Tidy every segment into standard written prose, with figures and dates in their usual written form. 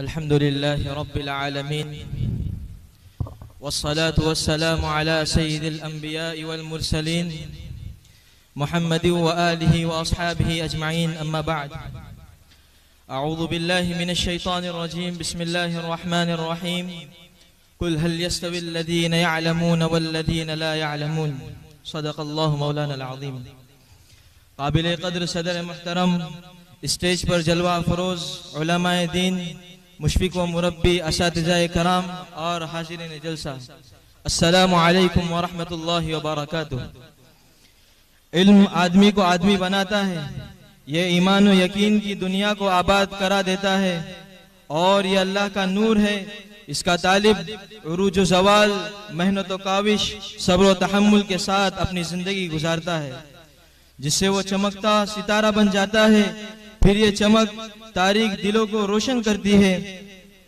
अल्हम्दुलिल्लाहि रब्बिल आलमीन वस्सलातु वस्सलामु अला सय्यिदिल अंबिया'i वल मुरसलीन मुहम्मदिन व आलिहि व अस्हाबिहि अजमईन अम्मा बअद। अऊज़ु बिल्लाहि मिनश शैतानिर रजीम बिस्मिल्लाहिर रहमानिर रहीम कुल हल यस्तविल लज़ीना यअलमून वल लज़ीना ला यअलमून सदक़ल्लाहु मौलाना अज़ीम। काबिल क़द्र सदर मुहतरम, स्टेज पर जलवा फरोज उलमाए दीन, मुशफिक व मुरब्बी असातिज़ाए कराम और हाज़िरीन जलसा, अस्सलामु अलैकुम व रहमतुल्लाहि व बरकातुहू। इल्म आदमी को आदमी बनाता है, ये ईमान व यकीन की दुनिया को आबाद करा देता है और ये अल्लाह का नूर है। इसका तालिब उरूज व ज़वाल, मेहनत व काविश, सब्र व तहम्मुल के साथ अपनी ज़िंदगी गुजारता है, जिससे वो चमकता सितारा बन जाता है। फिर ये चमक तारीख दिलों को रोशन करती है।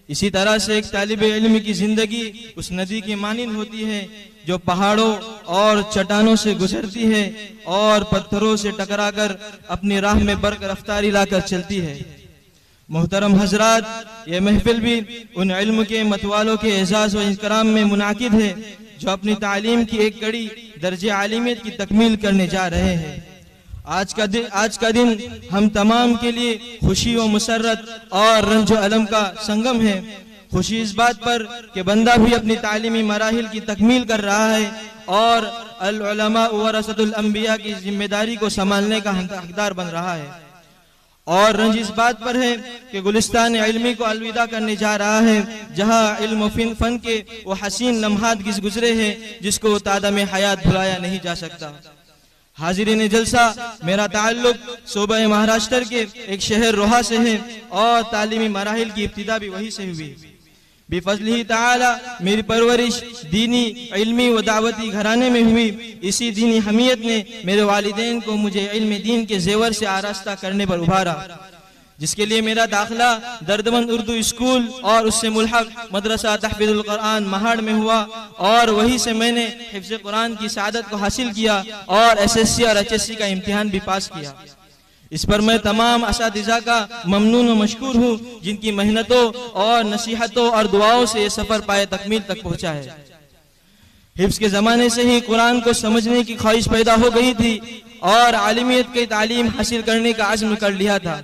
इसी तरह से एक तालिबे इल्म की जिंदगी उस नदी की मानिंद होती है जो पहाड़ों और चट्टानों से गुजरती है और पत्थरों से टकराकर अपनी राह में बर्क रफ्तारी लाकर चलती है। मोहतरम हजरात, ये महफिल भी उन इल्म के मतवालों के एजाज व इकराम में मुनाकिद है जो अपनी तालीम की एक कड़ी दर्जे आलिमियत की तकमील करने जा रहे हैं। आज का दिन हम तमाम के लिए खुशी व मुसर्रत और रंज व अलम का संगम है। खुशी इस बात पर कि बंदा भी अपनी तालीमी मराहिल की तकमील कर रहा है और अल उलमा वरसतुल अंबिया की जिम्मेदारी को संभालने का हकदार बन रहा है, और रंज इस बात पर है कि गुलिस्तान इल्मी को अलविदा करने जा रहा है, जहाँ इल्म फन के वो हसीन लम्हात गुजरे हैं जिसको तादा में हयात भुलाया नहीं जा सकता। हाजिरीन जलसा, मेरा ताल्लुक सूबा महाराष्ट्र के एक शहर रोहा से है और तालीमी मराहिल की इब्तिदा भी वहीं से हुई। बिफज़लिही ताला मेरी परवरिश दीनी इल्मी व दावती घराने में हुई। इसी दीनी हमीयत ने मेरे वालिदैन को मुझे इल्म दीन के जेवर से आरास्ता करने पर उभारा, जिसके लिए मेरा दाखिला दर्दमंद उर्दू स्कूल और उससे मुल्हक मदरसा तहफ़ीज़ुल कुरान महाड़ में हुआ और वहीं से मैंने हिफ्ज़ कुरान की सादत को हासिल किया और एसएससी और एचएससी का इम्तिहान भी पास किया। इस पर मैं तमाम असातिज़ा का ममनून व मशकूर हूँ, जिनकी मेहनतों और नसीहतों और दुआओं से ये सफ़र पाए तकमील तक पहुँचा है। हिफ्ज़ के ज़माने से ही कुरान को समझने की ख्वाहिश पैदा हो गई थी और आलिमियत की तालीम हासिल करने का आज़्म कर लिया था।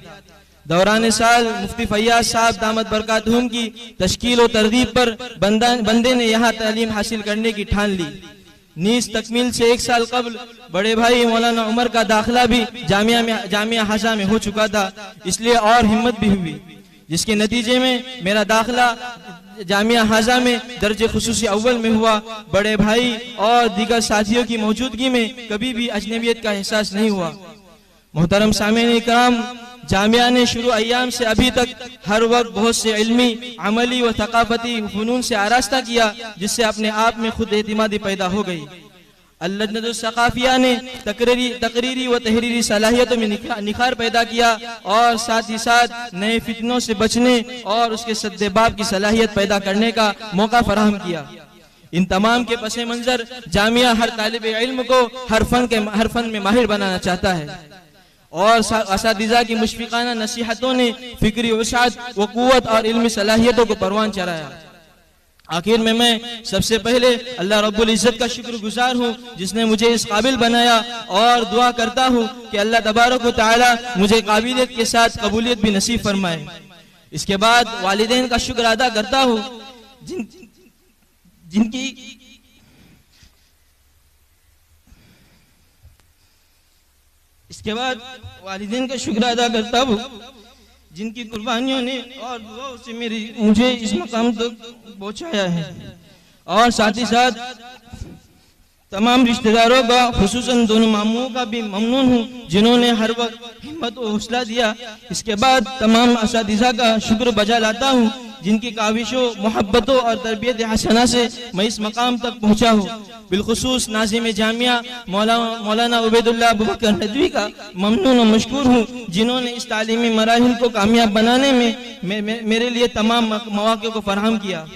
दौरान साल मुफ्ती फैयाज साहब दामत बरकातहुम की तश्कील व तरगीब पर बंदे ने यहाँ तालीम हासिल करने की ठान ली। नीस तकमील से एक साल कबल बड़े भाई मौलाना उमर का दाखिला भी जामिया हाजा में हो चुका था, इसलिए और हिम्मत भी हुई, जिसके नतीजे में मेरा दाखिला जामिया हाजा में दर्जे खुसूसी अव्वल में हुआ। बड़े भाई और दीगर साथियों की मौजूदगी में कभी भी अजनबियत का एहसास नहीं हुआ। मोहतरम सामीन इकराम, जामिया ने शुरू अय्याम से अभी तक हर वक्त बहुत से इल्मी, अमली व थकाफती फनून से आरास्ता किया, जिससे अपने आप में खुद एतिमादी पैदा हो गई। अल-लजनतुस सकाफिया ने तकरीरी व तहरीरी सलाहियतों में निखार पैदा किया और साथ ही साथ नए फितनों से बचने और उसके सद्देबाब की सलाहियत पैदा करने का मौका फराहम किया। इन तमाम के पसे मंजर जामिया हर तालिबे इल्म को हर फन में माहिर बनाना चाहता है और असातिज़ा की मुशफ़िकाना नसीहतों ने फिक्री वसाअत व क़ुव्वत और इल्मी सलाहियतों को परवान चढ़ाया। आखिर में मैं सबसे पहले अल्लाह रब्बुल इज़्ज़त का शुक्रगुजार हूँ, जिसने मुझे इस काबिल बनाया, और दुआ करता हूँ कि अल्लाह तबारक व तआला मुझे काबिलियत के साथ कबूलियत भी नसीब फरमाए। इसके बाद वालिदैन का शुक्र अदा करता हूँ जिनकी कुर्बानियों ने और दुआओं से मुझे इस मकाम तक पहुंचाया है, और साथ ही साथ तमाम रिश्तेदारों का, खुसूसन दोनों मामूओं का भी ममनून हूँ, जिन्होंने हर वक्त हिम्मत और हौसला दिया। इसके बाद तमाम असातिज़ा का शुक्र बजा लाता हूँ, जिनकी काविशों, मोहब्बतों और तरबियत हसना से मैं इस मकाम तक पहुँचा हूँ। बिलखुसूस नाज़िम जामिया मौलाना उबैदुल्लाह अबू बकर नदवी का ममनून व मशकूर हूँ, जिन्होंने इस तालीमी मराहिल को कामयाब बनाने में मेरे लिए तमाम मौक़े को फराहम किया।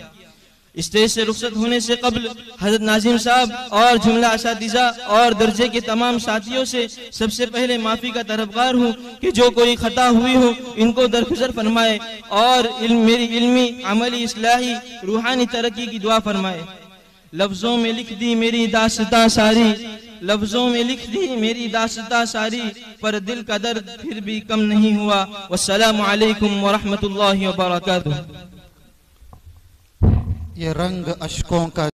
स्टेज से रुखसत होने से कबल हजरत नाजिम साहब और जुमला असातिज़ा और दर्जे के तमाम साथियों से सबसे पहले माफ़ी का तरफदार हूँ कि जो कोई खता हुई हो इनको दरगुजर फरमाए और मेरी इल्मी अमली इस्लाही रूहानी तरक्की की दुआ फरमाए। लफ्ज़ों में लिख दी मेरी दास्तां सारी, लफ्ज़ों में लिख दी मेरी दास्तां सारी, पर दिल का दर्द फिर भी कम नहीं हुआ। वस्सलामु अलैकुम व रहमतुल्लाहि व बरकातुहू। ये रंग अश्कों का